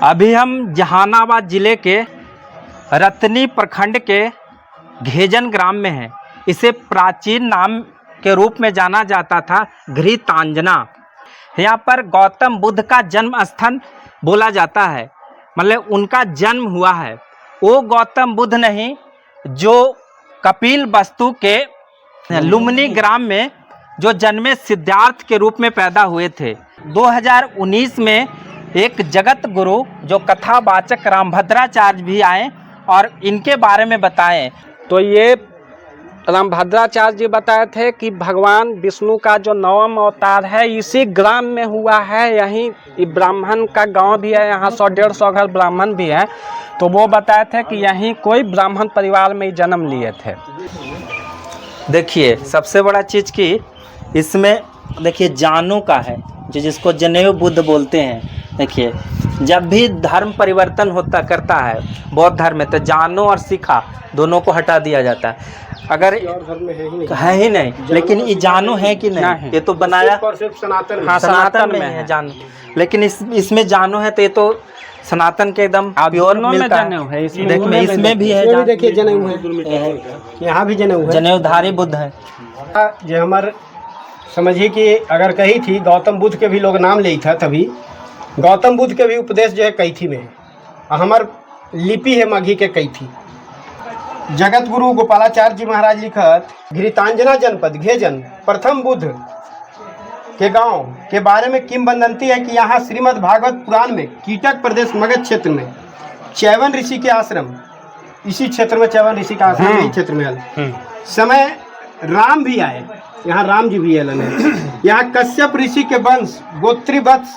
अभी हम जहानाबाद जिले के रतनी प्रखंड के घेजन ग्राम में हैं। इसे प्राचीन नाम के रूप में जाना जाता था घृतांजना। यहाँ पर गौतम बुद्ध का जन्म स्थान बोला जाता है, मतलब उनका जन्म हुआ है। वो गौतम बुद्ध नहीं जो कपिल वस्तु के लुम्बिनी ग्राम में जो जन्मे सिद्धार्थ के रूप में पैदा हुए थे। 2019 में एक जगत गुरु जो कथावाचक रामभद्राचार्य भी आए और इनके बारे में बताएं। तो ये रामभद्राचार्य जी बताए थे कि भगवान विष्णु का जो 9वां अवतार है इसी ग्राम में हुआ है। यहीं ब्राह्मण का गांव भी है, यहाँ 100-150 घर ब्राह्मण भी हैं। तो वो बताए थे कि यहीं कोई ब्राह्मण परिवार में जन्म लिए थे। देखिए सबसे बड़ा चीज़ कि इसमें देखिए जानू का है, जिसको जनेऊ बुद्ध बोलते हैं। देखिए जब भी धर्म परिवर्तन होता करता है बौद्ध धर्म में, तो जानू और सिखा दोनों को हटा दिया जाता है। अगर है ही नहीं, लेकिन ये जानू है कि नहीं, ये तो बनाया सनातन में है जानू। लेकिन इसमें जानू है तो ये तो सनातन के एकदम प्योर मिलता है। इसमें भी है, देखिए जनेऊ है, यहाँ भी जनेऊ है, जनेऊधारी बुद्ध है। जो हमारे समझिए कि अगर कही थी गौतम बुद्ध के भी लोग नाम ले था, तभी गौतम बुद्ध के भी उपदेश जो है कैथी में है। हमार लिपि है मगही के कैथी। जगत गुरु गोपालाचार्य जी महाराज लिखत घृतांजना जनपद घेजन प्रथम बुद्ध के गांव के बारे में किंवदंती है कि यहाँ श्रीमद् भागवत पुराण में कीटक प्रदेश मगध क्षेत्र में चैवन ऋषि के आश्रम, इसी क्षेत्र में चैवन ऋषि का आश्रम यही क्षेत्र में है। समय राम भी आए, यहाँ राम जी भी है। यहाँ कश्यप ऋषि के वंश गोत्री वत्स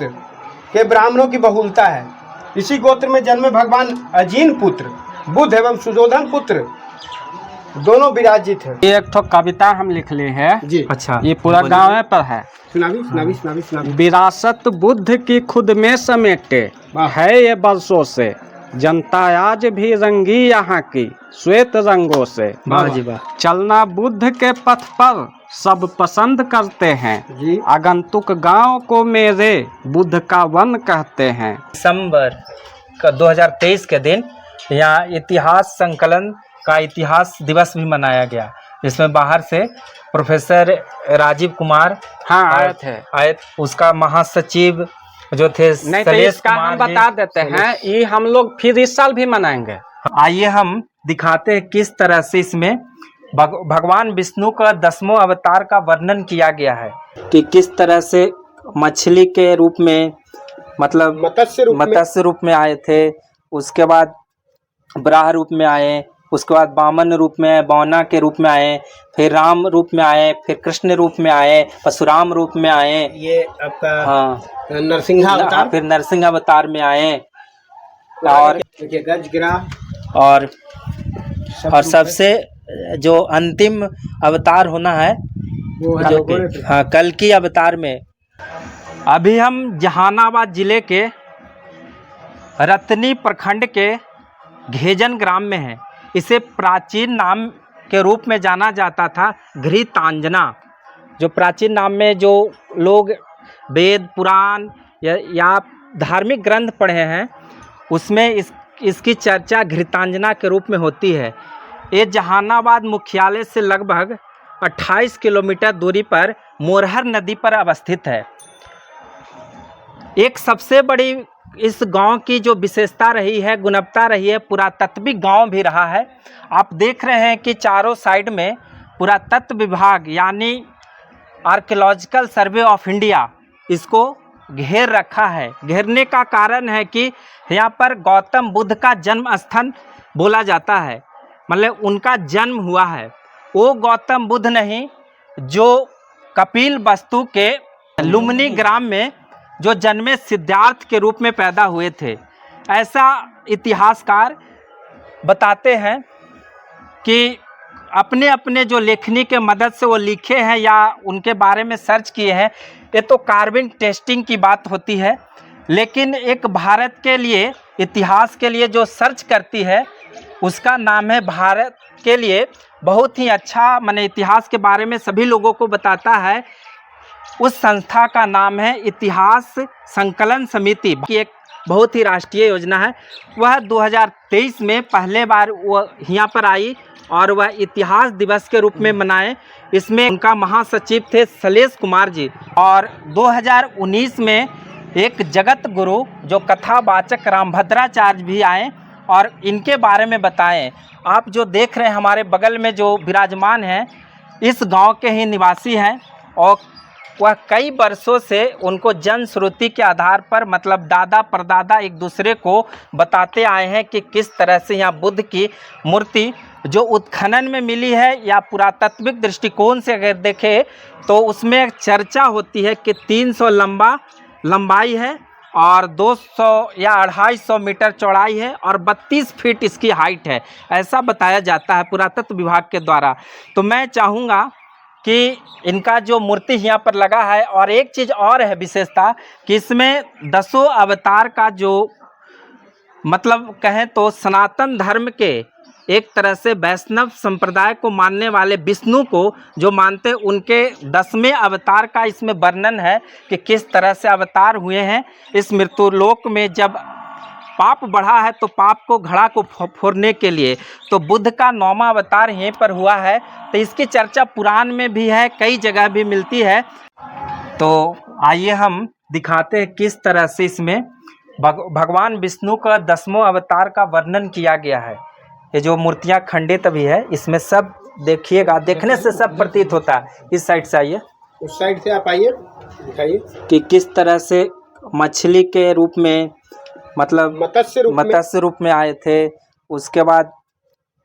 के ब्राह्मणों की बहुलता है। इसी गोत्र में जन्मे भगवान अजीन पुत्र बुद्ध एवं सुजोधन पुत्र दोनों विराजित है। एक तो कविता हम लिख ले हैं जी। अच्छा, ये पूरा गाँव पर है। सुनावी। विरासत बुद्ध की खुद में समेटे है ये बरसों से, जनता आज भी रंगी यहाँ की श्वेत रंगों से। चलना बुद्ध के पथ पर सब पसंद करते हैं, आगंतुक गांव को मेरे बुद्ध का वन कहते हैं। दिसंबर 2023 के दिन यहाँ इतिहास संकलन का इतिहास दिवस भी मनाया गया, जिसमें बाहर से प्रोफेसर राजीव कुमार आए। उसका महासचिव जो थे नहीं, तो इसका हम बता देते हैं, ये हम लोग फिर इस साल भी मनाएंगे। आइए हम दिखाते हैं किस तरह से इसमें भगवान विष्णु का 10वां अवतार का वर्णन किया गया है कि किस तरह से मछली के रूप में, मतलब मत्स्य रूप में आए थे। उसके बाद बराह रूप में आए, उसके बाद वामन रूप में आए, बौना के रूप में आए, फिर राम रूप में आए, फिर कृष्ण रूप में आए, परशुराम रूप में आए, ये आपका नरसिंह अवतार, फिर नरसिंह अवतार में आए, और गजगिरा, और सबसे जो अंतिम अवतार होना है वो जो कल्कि अवतार में। अभी हम जहानाबाद जिले के रतनी प्रखंड के घेजन ग्राम में हैं। इसे प्राचीन नाम के रूप में जाना जाता था घृतांजना। जो प्राचीन नाम में जो लोग वेद पुराण या धार्मिक ग्रंथ पढ़े हैं उसमें इसकी चर्चा घृतांजना के रूप में होती है। ये जहानाबाद मुख्यालय से लगभग 28 किलोमीटर दूरी पर मोरहर नदी पर अवस्थित है। एक सबसे बड़ी इस गांव की जो विशेषता रही है, गुणवत्ता रही है, पुरातत्विक गांव भी रहा है। आप देख रहे हैं कि चारों साइड में पुरातत्व विभाग यानी आर्कियोलॉजिकल सर्वे ऑफ इंडिया इसको घेर रखा है। घेरने का कारण है कि यहाँ पर गौतम बुद्ध का जन्म स्थान बोला जाता है, मतलब उनका जन्म हुआ है। वो गौतम बुद्ध नहीं जो कपिल वस्तु के लुम्बिनी ग्राम में जो जन्मे सिद्धार्थ के रूप में पैदा हुए थे, ऐसा इतिहासकार बताते हैं कि अपने अपने जो लेखनी के मदद से वो लिखे हैं या उनके बारे में सर्च किए हैं। ये तो कार्बन टेस्टिंग की बात होती है, लेकिन एक भारत के लिए इतिहास के लिए जो सर्च करती है उसका नाम है भारत के लिए बहुत ही अच्छा, माने इतिहास के बारे में सभी लोगों को बताता है। उस संस्था का नाम है इतिहास संकलन समिति। एक बहुत ही राष्ट्रीय योजना है। वह 2023 में पहले बार वह यहाँ पर आई और वह इतिहास दिवस के रूप में मनाए। इसमें उनका महासचिव थे शैलेश कुमार जी। और 2019 में एक जगत गुरु जो कथावाचक रामभद्राचार्य भी आए और इनके बारे में बताएं। आप जो देख रहे हैं हमारे बगल में जो विराजमान हैं, इस गांव के ही निवासी हैं और वह कई वर्षों से उनको जनश्रुति के आधार पर मतलब दादा परदादा एक दूसरे को बताते आए हैं कि किस तरह से यहाँ बुद्ध की मूर्ति जो उत्खनन में मिली है या पुरातात्विक दृष्टिकोण से अगर देखें तो उसमें चर्चा होती है कि 300 लंबाई है और 200 या 250 मीटर चौड़ाई है और 32 फीट इसकी हाइट है, ऐसा बताया जाता है पुरातत्व विभाग के द्वारा। तो मैं चाहूँगा कि इनका जो मूर्ति यहाँ पर लगा है, और एक चीज़ और है विशेषता कि इसमें 10 अवतार का जो मतलब कहें तो सनातन धर्म के एक तरह से वैष्णव संप्रदाय को मानने वाले विष्णु को जो मानते उनके 10वें अवतार का इसमें वर्णन है कि किस तरह से अवतार हुए हैं। इस मृत्युलोक में जब पाप बढ़ा है तो पाप को घड़ा को फोड़ने के लिए तो बुद्ध का 9वां अवतार यहीं पर हुआ है। तो इसकी चर्चा पुराण में भी है, कई जगह भी मिलती है। तो आइए हम दिखाते हैं किस तरह से इसमें भगवान विष्णु का 10वां अवतार का वर्णन किया गया है। ये जो मूर्तियां खंडित भी है इसमें सब देखिएगा, देखने से सब प्रतीत होता है। इस साइड से आइए, उस साइड से आप आइए, दिखाइए कि किस तरह से मछली के रूप में मतलब मत्स्य रूप में आए थे, उसके बाद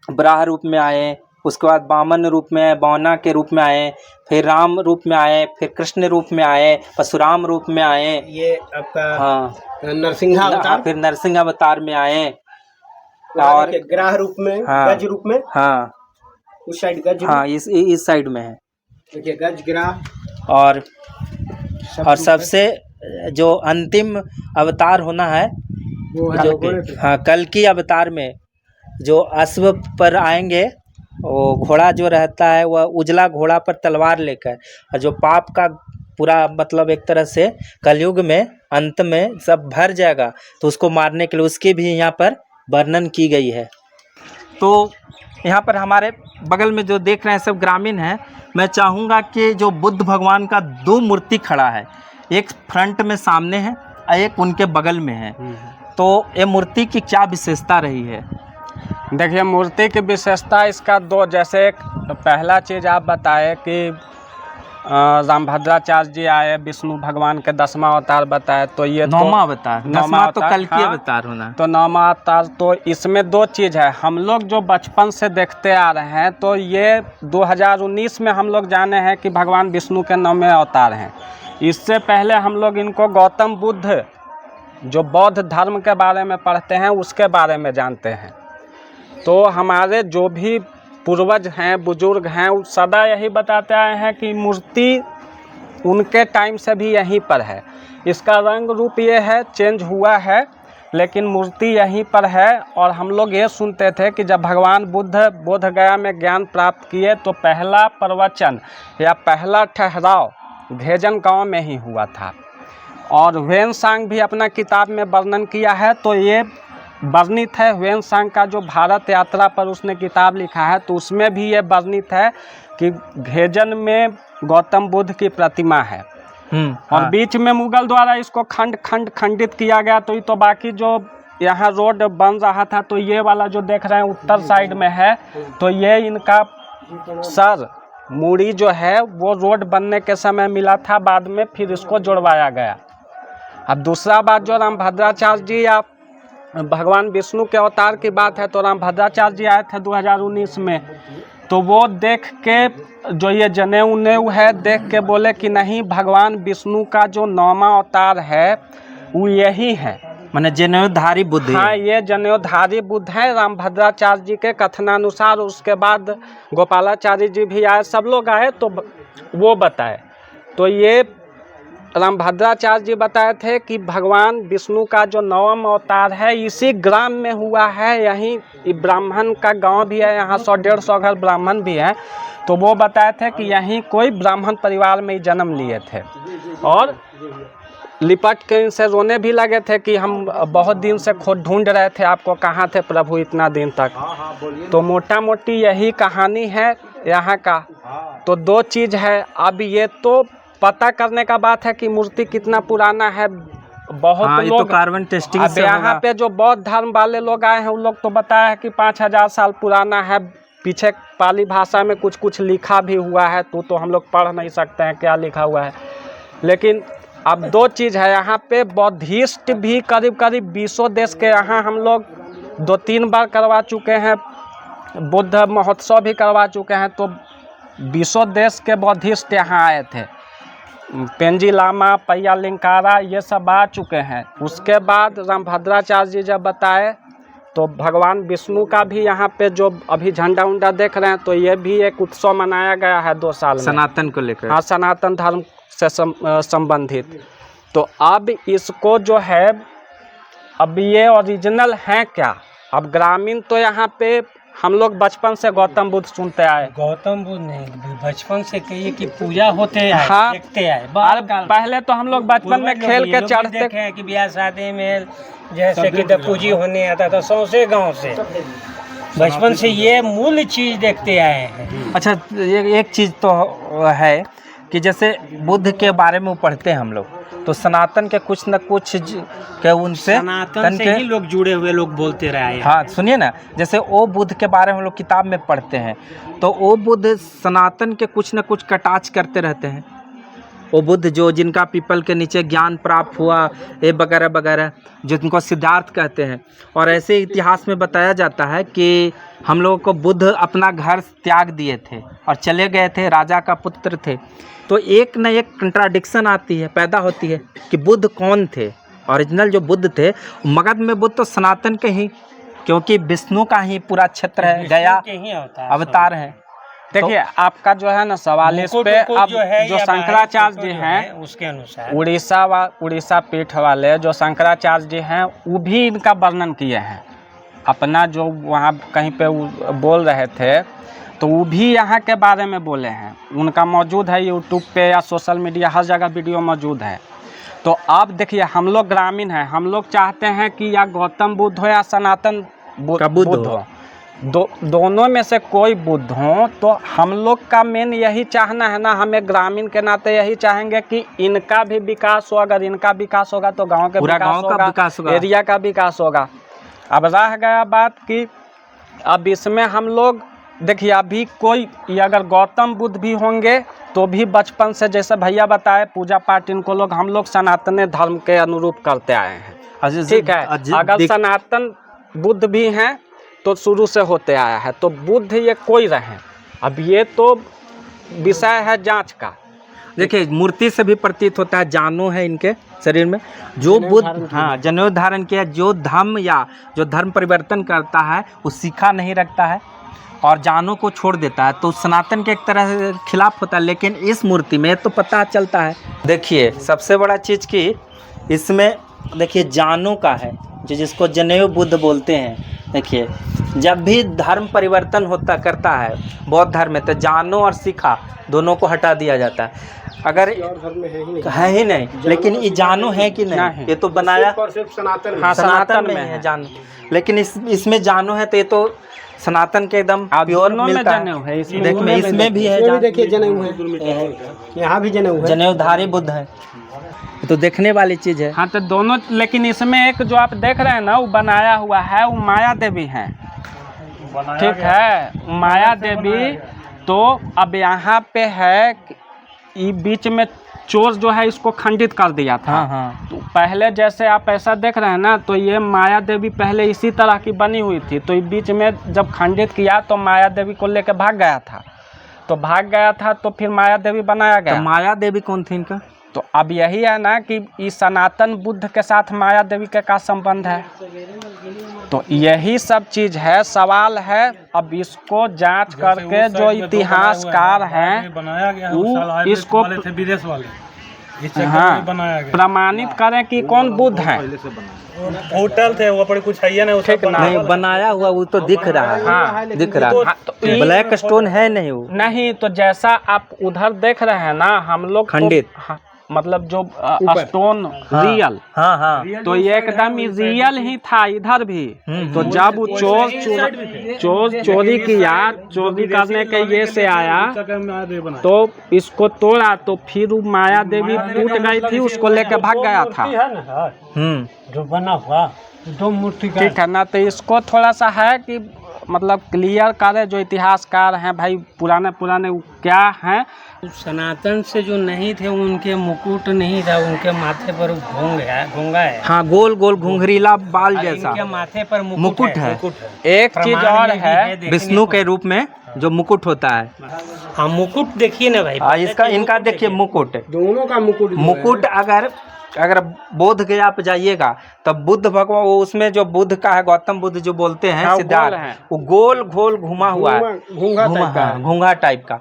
बराह रूप में आए, उसके बाद वामन रूप में, बौना के रूप में आए, फिर राम रूप में आए, फिर कृष्ण रूप में आए, परशुराम रूप में आए, ये आपका हाँ नरसिंह अवतार, फिर नरसिंह अवतार में आए और ग्राह रूप में, हाँ, गज रूप में, हाँ उस साइड गज, हाँ इस साइड में है, देखिए गज ग्राह। और सबसे जो अंतिम अवतार होना है जो हाँ कल्कि अवतार में जो अश्व पर आएंगे, वो घोड़ा जो रहता है वह उजला घोड़ा पर तलवार लेकर, और जो पाप का पूरा मतलब एक तरह से कलयुग में अंत में सब भर जाएगा तो उसको मारने के लिए उसकी भी यहाँ पर वर्णन की गई है। तो यहाँ पर हमारे बगल में जो देख रहे हैं सब ग्रामीण हैं। मैं चाहूँगा कि जो बुद्ध भगवान का 2 मूर्ति खड़ा है, एक फ्रंट में सामने है और एक उनके बगल में है, तो ये मूर्ति की क्या विशेषता रही है? देखिए मूर्ति की विशेषता इसका 2, जैसे एक पहला चीज़ आप बताए कि रामभद्राचार्य जी आए, विष्णु भगवान के 10वां अवतार बताए, तो ये 9वां अवतार, 10वां तो कल्कि अवतार होना, तो 9वां अवतार। तो इसमें 2 चीज़ है, हम लोग जो बचपन से देखते आ रहे हैं तो ये 2019 में हम लोग जाने हैं कि भगवान विष्णु के 9वें अवतार हैं। इससे पहले हम लोग इनको गौतम बुद्ध जो बौद्ध धर्म के बारे में पढ़ते हैं उसके बारे में जानते हैं। तो हमारे जो भी पूर्वज हैं, बुजुर्ग हैं, वो सदा यही बताते आए हैं कि मूर्ति उनके टाइम से भी यहीं पर है। इसका रंग रूप ये है, चेंज हुआ है, लेकिन मूर्ति यहीं पर है। और हम लोग ये सुनते थे कि जब भगवान बुद्ध बोधगया में ज्ञान प्राप्त किए तो पहला प्रवचन या पहला ठहराव भेजन गांव में ही हुआ था। और ह्वेनसांग भी अपना किताब में वर्णन किया है, तो ये वर्णित है ह्वेनसांग का जो भारत यात्रा पर उसने किताब लिखा है, तो उसमें भी ये वर्णित है कि घेजन में गौतम बुद्ध की प्रतिमा है। और बीच में मुगल द्वारा इसको खंडित किया गया। तो ये तो बाकी जो यहाँ रोड बन रहा था, तो ये वाला जो देख रहे हैं उत्तर साइड में है, तो ये इनका सर मूड़ी जो है वो रोड बनने के समय मिला था, बाद में फिर इसको जोड़वाया गया। अब दूसरा बात जो रामभद्राचार्य जी या भगवान विष्णु के अवतार की बात है, तो रामभद्राचार्य जी आए थे 2019 में, तो वो देख के जो ये जनेऊ है देख के बोले कि नहीं, भगवान विष्णु का जो 9वां अवतार है वो यही है, माने जनेऊधारी बुद्ध। हाँ, ये जनेऊधारी बुद्ध है रामभद्राचार्य जी के कथनानुसार। उसके बाद गोपालाचार्य जी भी आए, सब लोग आए तो वो बताए। तो ये रामभद्राचार्य जी बताए थे कि भगवान विष्णु का जो 9वां अवतार है इसी ग्राम में हुआ है। यहीं ब्राह्मण का गांव भी है, यहाँ 100-150 घर ब्राह्मण भी हैं। तो वो बताए थे कि यहीं कोई ब्राह्मण परिवार में ही जन्म लिए थे। और लिपट के इनसे रोने भी लगे थे कि हम बहुत दिन से खुद ढूंढ रहे थे आपको, कहाँ थे प्रभु इतना दिन तक। तो मोटा मोटी यही कहानी है यहाँ का। तो दो चीज़ है, अब ये तो पता करने का बात है कि मूर्ति कितना पुराना है। बहुत हाँ, ये लोग तो कार्बन टेस्टिंग अब से यहाँ होगा। पे जो बौद्ध धर्म वाले लोग आए हैं उन लोग तो बताया है कि 5000 साल पुराना है। पीछे पाली भाषा में कुछ कुछ लिखा भी हुआ है, तो हम लोग पढ़ नहीं सकते हैं क्या लिखा हुआ है। लेकिन अब दो चीज़ है, यहाँ पे बौद्धिस्ट भी करीब करीब 20 देश के यहाँ हम लोग 2-3 बार करवा चुके हैं, बुद्ध महोत्सव भी करवा चुके हैं। तो 20 देश के बौद्धिस्ट यहाँ आए थे। पेंजी लामा, पैया लिंकारा ये सब आ चुके हैं। उसके बाद रामभद्राचार्य जी जब बताए तो भगवान विष्णु का भी यहाँ पे जो अभी झंडा उंडा देख रहे हैं, तो ये भी एक उत्सव मनाया गया है 2 साल में, सनातन को लेकर। हाँ, सनातन धर्म से संबंधित। तो अब इसको जो है, अब ये ओरिजिनल है क्या? अब ग्रामीण तो यहाँ पे हम लोग बचपन से गौतम बुद्ध सुनते आए। गौतम बुद्ध नहीं, बचपन से कहिए कि पूजा होते आए, हाँ, देखते आए। पहले तो हम लोग बचपन में खेल के चढ़ते देखे हैं कि ब्याह शादी में जैसे कि पूजी होने आता था सौंसे गांव से। बचपन से ये मूल चीज देखते आए हैं। अच्छा, एक चीज़ तो है कि जैसे बुद्ध के बारे में पढ़ते हैं हम लोग, तो सनातन के कुछ न कुछ के उनसे सनातन से ही लोग जुड़े हुए लोग बोलते रहे हैं। हाँ, सुनिए ना, जैसे ओ बुद्ध के बारे में हम लोग किताब में पढ़ते हैं, तो ओ बुद्ध सनातन के कुछ न कुछ कटाच करते रहते हैं। वो बुद्ध जो जिनका पीपल के नीचे ज्ञान प्राप्त हुआ, ये वगैरह वगैरह, जिनको सिद्धार्थ कहते हैं। और ऐसे इतिहास में बताया जाता है कि हम लोगों को बुद्ध अपना घर त्याग दिए थे और चले गए थे, राजा का पुत्र थे। तो एक न एक कंट्राडिक्शन आती है, पैदा होती है कि बुद्ध कौन थे। ओरिजिनल जो बुद्ध थे, मगध में बुद्ध तो सनातन के ही, क्योंकि विष्णु का ही पूरा क्षेत्र है, गया अवतार है। देखिए आपका जो है ना सवाल इस पे, अब जो शंकराचार्य जी हैं उसके अनुसार उड़ीसा पीठ वाले जो शंकराचार्य जी हैं वो भी इनका वर्णन किए हैं। अपना जो वहाँ कहीं पे बोल रहे थे तो वो भी यहाँ के बारे में बोले हैं। उनका मौजूद है यूट्यूब पे या सोशल मीडिया, हर जगह वीडियो मौजूद है। तो आप देखिए, हम लोग ग्रामीण हैं, हम लोग चाहते हैं कि या गौतम बुद्ध हो या सनातन बुद्ध हो, दोनों में से कोई बुद्ध हो। तो हम लोग का मेन यही चाहना है ना, हमें ग्रामीण के नाते यही चाहेंगे कि इनका भी विकास हो। अगर इनका विकास होगा तो गांव के पूरा गांव का विकास होगा, एरिया का विकास होगा। अब रह गया बात कि अब इसमें हम लोग देखिए, अभी कोई अगर गौतम बुद्ध भी होंगे तो भी बचपन से, जैसे भैया बताए, पूजा पाठ इनको हम लोग सनातन धर्म के अनुरूप करते आए हैं। ठीक है, अगर सनातन बुद्ध भी हैं तो शुरू से होते आया है, तो बुद्ध ये कोई रहे। अब ये तो विषय है जांच का। देखिए, मूर्ति से भी प्रतीत होता है, जानू है इनके शरीर में, जो बुद्ध, हाँ, जनेऊ धारण किया, जो धर्म या जो धर्म परिवर्तन करता है वो सीखा नहीं रखता है और जानू को छोड़ देता है, तो सनातन के एक तरह से खिलाफ होता है। लेकिन इस मूर्ति में तो पता चलता है। देखिए, सबसे बड़ा चीज़ कि इसमें देखिए जानू का है, जिसको जनेऊ बुद्ध बोलते हैं। देखिए, जब भी धर्म परिवर्तन करता है बौद्ध धर्म में, तो जानू और सिखा दोनों को हटा दिया जाता है। अगर है ही नहीं, लेकिन ये जानू है कि नहीं, ये तो बनाया सिर्फ सनातन, हाँ, सनातन में है जानू। लेकिन इसमें जानू है, तो ये तो सनातन के एकदम प्योर मिलता है। देखिए, इसमें भी है, देखिए जनेऊ है, यहाँ भी जनेऊ है, जनेऊधारी बुद्ध है, तो देखने वाली चीज़ है। हाँ, तो दोनों। लेकिन इसमें एक जो आप देख रहे हैं ना, वो बनाया हुआ है, वो माया देवी है। ठीक है, माया देवी। तो अब यहाँ पे है, ये बीच में चोर जो है इसको खंडित कर दिया था। हाँ, हाँ। तो पहले जैसे आप ऐसा देख रहे हैं ना, तो ये माया देवी पहले इसी तरह की बनी हुई थी। तो बीच में जब खंडित किया तो माया देवी को लेकर भाग गया था, तो फिर माया देवी बनाया गया। तो माया देवी कौन थी इनका? तो अब यही है ना कि इस सनातन बुद्ध के साथ माया देवी का क्या संबंध है। तो यही सब चीज़ है, सवाल है। अब इसको जांच करके जो इतिहासकार हैं वो इसको विदेश वाले हाँ प्रमाणित करें कि कौन बुद्ध है। होटल थे वो पर कुछ है नहीं, ठीक ना, नहीं बनाया हुआ वो तो दिख रहा है। हाँ, दिख रहा है, तो ब्लैक स्टोन है नहीं वो। नहीं, तो जैसा आप उधर देख रहे हैं ना, हम लोग खंडित। हाँ, मतलब जो ऊपर। स्टोन रियल, हाँ हाँ तो ये एकदम रियल ही था इधर भी। तो जब वो चोर चोरी किया, चोरी करने के ये से आया तो इसको तोड़ा, तो फिर वो माया देवी टूट गई थी, उसको लेके भाग गया था। जो बना हुआ दो मूर्ति का ठीक है ना, तो इसको थोड़ा सा है कि मतलब क्लियर करे जो इतिहासकार हैं भाई, पुराने पुराने वो क्या हैं। सनातन से जो नहीं थे उनके मुकुट नहीं था, उनके माथे पर घोंगा है। हाँ, गोल गोल घुंघरीला बाल जैसा इनके माथे पर मुकुट है। एक चीज और है, विष्णु के रूप में जो मुकुट होता है। हाँ, मुकुट देखिए ना भाई। इसका इनका देखिए मुकुट, दोनों का मुकुट जो है, मुकुट अगर बोध गया आप जाइएगा तब बुद्ध भगवान, वो उसमें जो बुद्ध का है, गौतम बुद्ध जो बोलते हैं, हाँ, वो सिद्धार्थ, गोल है। वो गोल गोल घुमा हुआ है, घूंघा टाइप का है। घूंघा टाइप का।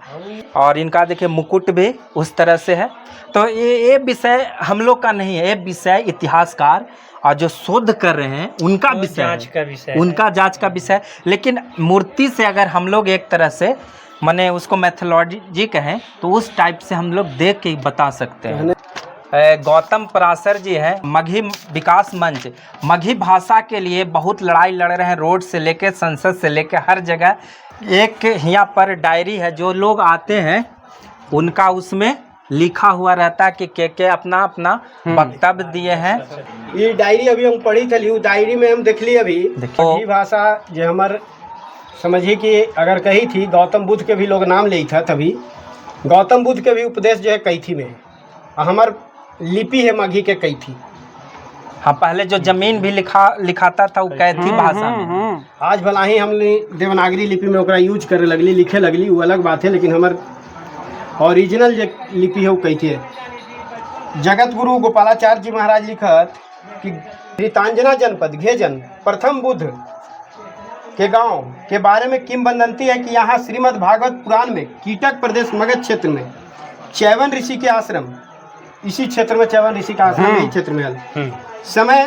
और इनका देखिए मुकुट भी उस तरह से है। तो ये विषय हम लोग का नहीं है, ये विषय इतिहासकार और जो शोध कर रहे हैं उनका विषय जांच का है, विषय है। उनका जांच का विषय। लेकिन मूर्ति से अगर हम लोग एक तरह से माने उसको मैथोलॉजी कहें तो उस टाइप से हम लोग देख के बता सकते हैं। गौतम पराशर जी हैं, मगही विकास मंच, मगही भाषा के लिए बहुत लड़ाई लड़ रहे हैं, रोड से लेके संसद से लेके हर जगह। एक यहाँ पर डायरी है, जो लोग आते हैं उनका उसमें लिखा हुआ रहता है कि के अपना अपना वक्तव्य दिए हैं। ये डायरी अभी हम पढ़ी थी, वो डायरी में हम देख ली अभी। देखो। मगही भाषा जो हमार समझिए कि अगर कही थी, गौतम बुद्ध के भी लोग नाम ले था, तभी गौतम बुद्ध के भी उपदेश जो है कैथी में, हमार लिपि है मगही के कैथी। हाँ, पहले जो जमीन भी लिखाता था वो कैथी भाषा में। आज भला ही हमने देवनागरी लिपि में ओकरा यूज करे लगली, लिखे लगली, वो अलग बात है, लेकिन हमार ओरिजिनल जो लिपि है वो कैथी है। जगत गुरु गोपालाचार्य जी महाराज लिखत कि रीतांजना जनपद घेजन प्रथम बुद्ध के गांव के बारे में किंवदंती है कि यहाँ श्रीमद् भागवत पुराण में कीटक प्रदेश मगध क्षेत्र में चैवन ऋषि के आश्रम, इसी क्षेत्र में चैवन ऋषि का आश्रम यही क्षेत्र में है, समय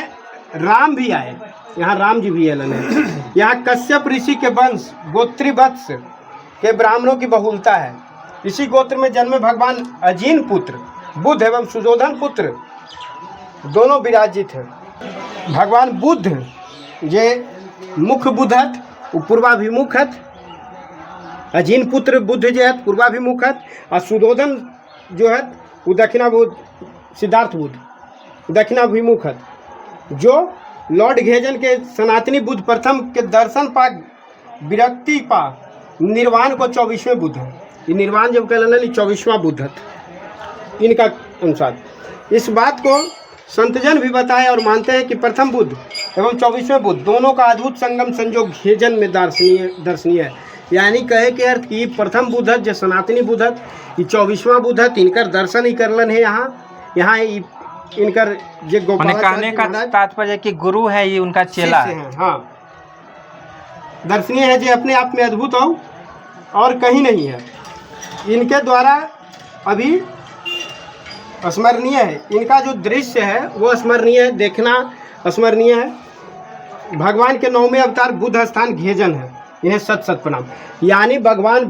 राम भी आए, यहाँ राम जी भी आए हैं। यहाँ कश्यप ऋषि के वंश गोत्री वत्स के ब्राह्मणों की बहुलता है। इसी गोत्र में जन्मे भगवान अजीन पुत्र बुद्ध एवं सुजोधन पुत्र दोनों विराजित हैं। भगवान बुद्ध जे मुख्य बुद्ध हत, वो पूर्वाभिमुख हत, अजीन पुत्र बुद्ध जो है पूर्वाभिमुख हत, और सुजोधन जो है वो दक्षिणाभिमुख, सिद्धार्थ बुद्ध दक्षिणाभिमुख हत। जो लॉर्ड घेजन के सनातनी बुद्ध प्रथम के दर्शन पा विरक्ति पा निर्वाण को 24वें बुद्ध है। ये निर्वाण जब कहना 24वां बुद्ध है इनका अनुसार। इस बात को संतजन भी बताए और मानते हैं कि प्रथम बुद्ध एवं 24वें बुद्ध दोनों का अद्भुत संगम संजोग घेजन में दर्शनीय है। यानी कहे के अर्थ कि प्रथम बुद्ध जो सनातनी बुद्ध है, ये 24वां बुद्ध है, इनकर दर्शन ही करलन है। यहाँ इनकर जो कहने का तात्पर्य कि गुरु है, ये उनका चेला है। हाँ, दर्शनीय है, जो अपने आप में अद्भुत हो और कहीं नहीं है। इनके द्वारा अभी स्मरणीय है, इनका जो दृश्य है वो स्मरणीय है, देखना स्मरणीय है। भगवान के 9वें अवतार बुद्ध स्थान घेजन है, इन्हें सत सत प्रणाम। यानी भगवान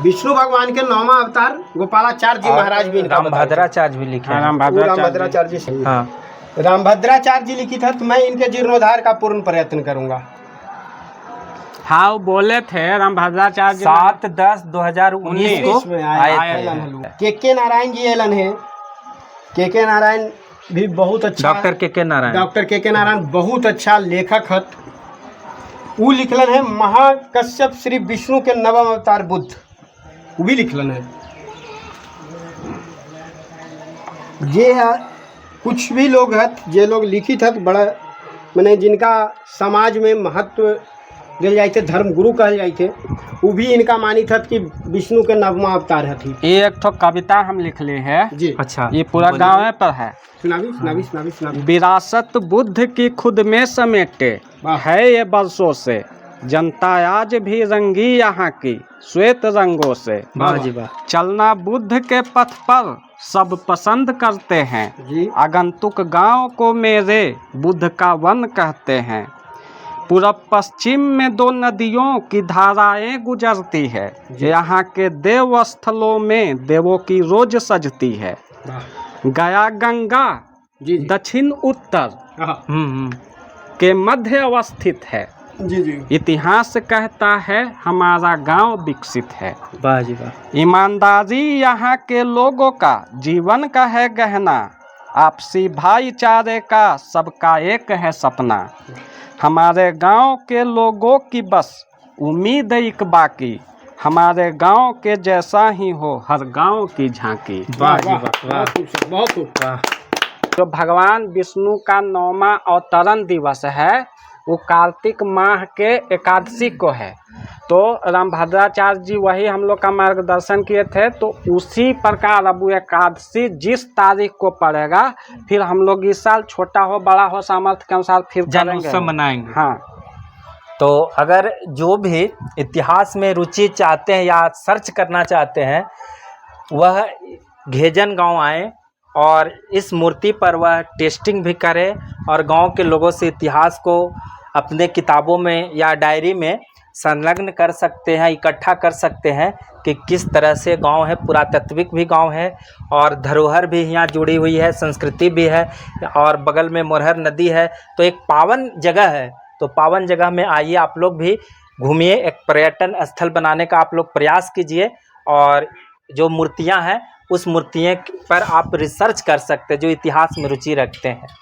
विष्णु भगवान के 9वां अवतार गोपालाचार्य जी महाराज भी इनका रामभद्राचार्य भी लिखे हैं। रामभद्राचार्य जी सही। हाँ, रामभद्राचार्य जी लिखित है, तो मैं इनके जीर्णोद्धार का पूर्ण प्रयत्न करूंगा। हाँ, वो बोले थे रामभद्राचार्य 7/10/2019 को आए थे। के नारायण जी एलन है। के नारायण भी बहुत अच्छा, डॉक्टर के नारायण, डॉक्टर के नारायण बहुत अच्छा लेखक हत। वो लिखलन है महाकश्यप श्री विष्णु के 9वां अवतार बुद्ध, वो भी लिखलन है। ये कुछ भी लोग हत, जे लोग लिखित हत, बड़ा मैंने जिनका समाज में महत्व दिल जाए थे, धर्म गुरु कहल जाए थे, वो भी इनका मानित हत कि विष्णु के 9वां अवतार हथी। ये एक तो कविता हम लिख ले है जी। अच्छा, ये पूरा गाँव पर है। सुनावी। विरासत बुद्ध की खुद में समेटे है ये बरसों से, जनता आज भी रंगी यहाँ की श्वेत रंगों से। चलना बुद्ध के पथ पर सब पसंद करते हैं जी। आगंतुक गांव को मेरे बुद्ध का वन कहते हैं। पूरब पश्चिम में 2 नदियों की धाराएं गुजरती है। यहाँ के देव स्थलों में देवों की रोज सजती है। गया गंगा जी दक्षिण उत्तर हाँ के मध्य अवस्थित है। जी जी इतिहास कहता है हमारा गांव विकसित है। वाह जी वाह। ईमानदारी यहाँ के लोगों का जीवन का है गहना। आपसी भाईचारे का सबका एक है सपना। हमारे गांव के लोगों की बस उम्मीद एक बाकी। हमारे गांव के जैसा ही हो हर गांव की झांकी। वाह जी वाह वाह बहुत खूब वाह। जो भगवान विष्णु का 9वां अवतरण दिवस है वो कार्तिक माह के एकादशी को है। तो रामभद्राचार्य जी वही हम लोग का मार्गदर्शन किए थे। तो उसी प्रकार अब वो एकादशी जिस तारीख को पड़ेगा फिर हम लोग इस साल छोटा हो बड़ा हो सामर्थ्य के अनुसार फिर जन्मोत्सव मनाएंगे। हाँ। तो अगर जो भी इतिहास में रुचि चाहते हैं या सर्च करना चाहते हैं वह घेजन गांव आए और इस मूर्ति पर वह टेस्टिंग भी करें और गांव के लोगों से इतिहास को अपने किताबों में या डायरी में संलग्न कर सकते हैं, इकट्ठा कर सकते हैं कि किस तरह से गांव है। पुरातात्विक भी गांव है और धरोहर भी यहाँ जुड़ी हुई है, संस्कृति भी है और बगल में मोरहर नदी है। तो एक पावन जगह है। तो पावन जगह में आइए, आप लोग भी घूमिए, एक पर्यटन स्थल बनाने का आप लोग प्रयास कीजिए और जो मूर्तियां हैं उस मूर्तियों पर आप रिसर्च कर सकते हैं जो इतिहास में रुचि रखते हैं।